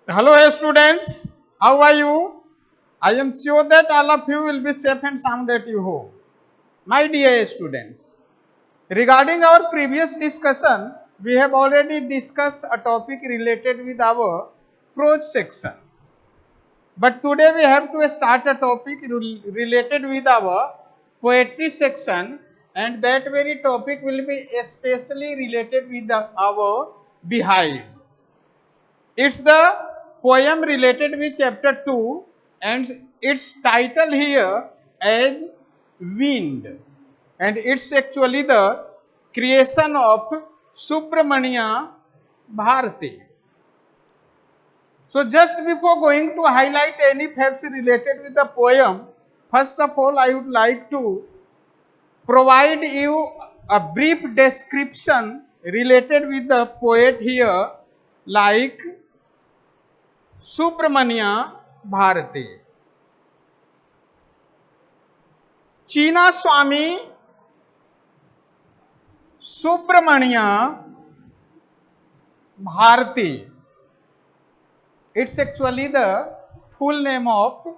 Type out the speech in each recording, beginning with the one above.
Hello students, how are you? I am sure that all of you will be safe and sound at your home. My dear students, regarding our previous discussion, we have already discussed a topic related with our prose section. But today we have to start a topic related with our poetry section, and that very topic will be especially related with our beehive. It's the poem related with chapter 2 and its title here as Wind, and it's actually the creation of Subramania Bharati. So just before going to highlight any facts related with the poem, first of all I would like to provide you a brief description related with the poet here, like Subramanya Bharti. चीना स्वामी Subramanya Bharti. It's actually the full name of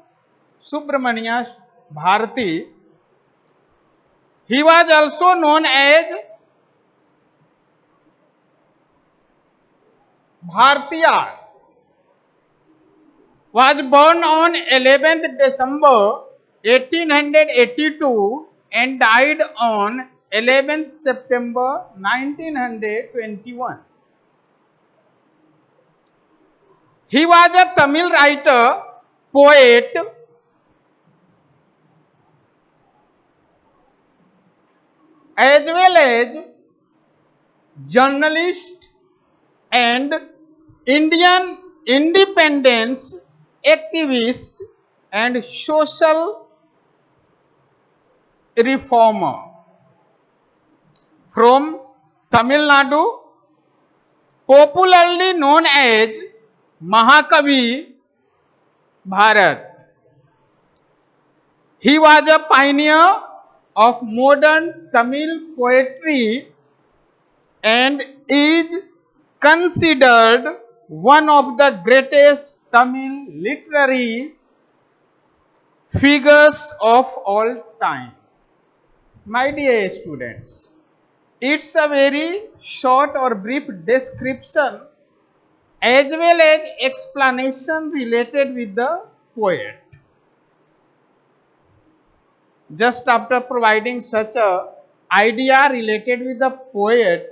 Subramanya Bharati. He was also known as Bhartiyar. Was born on 11th December 1882 and died on 11th September 1921. He was a Tamil writer, poet, as well as journalist and Indian independence activist and social reformer from Tamil Nadu, popularly known as Mahakavi Bharat. He was a pioneer of modern Tamil poetry and is considered one of the greatest Tamil literary figures of all time. My dear students, it's a very short or brief description as well as explanation related with the poet. Just after providing such a idea related with the poet,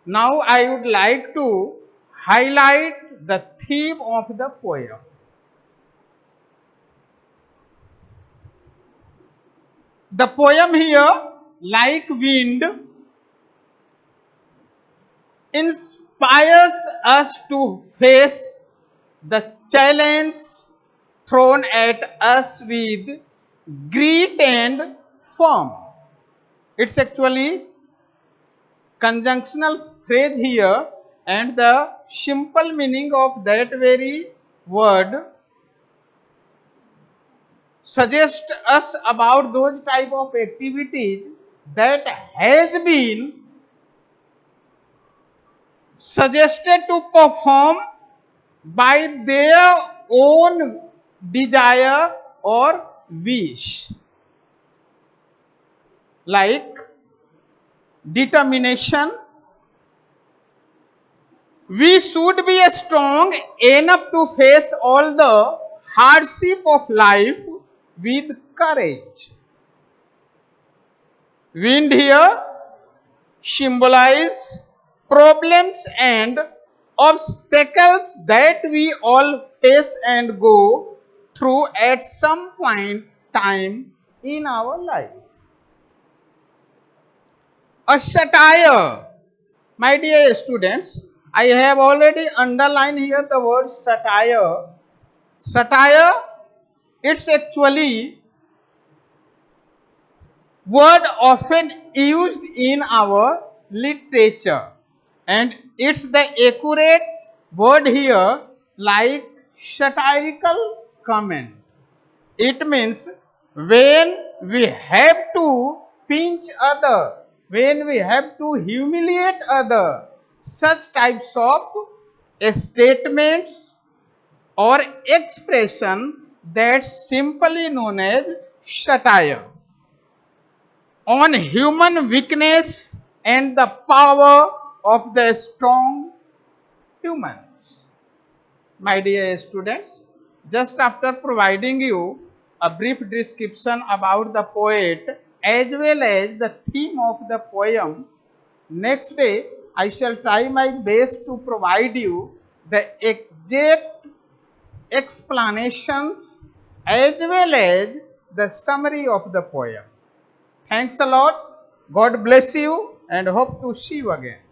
now I would like to highlight the theme of the poem. The poem here, like wind, inspires us to face the challenge thrown at us with grit and firm. It's actually conjunctional phrase here, and the simple meaning of that very word suggest us about those type of activities that has been suggested to perform by their own desire or wish, like determination. We should be strong enough to face all the hardship of life with courage. Wind here symbolize problems and obstacles that we all face and go through at some point time in our life. A satire, my dear students, I have already underlined here the word satire. Satire, it's actually word often used in our literature, and it's the accurate word here, like satirical comment. It means when we have to pinch other, when we have to humiliate other, such types of statements or expression that's simply known as satire on human weakness and the power of the strong humans. My dear students, just after providing you a brief description about the poet as well as the theme of the poem, next day I shall try my best to provide you the exact explanations as well as the summary of the poem. Thanks a lot. God bless you and hope to see you again.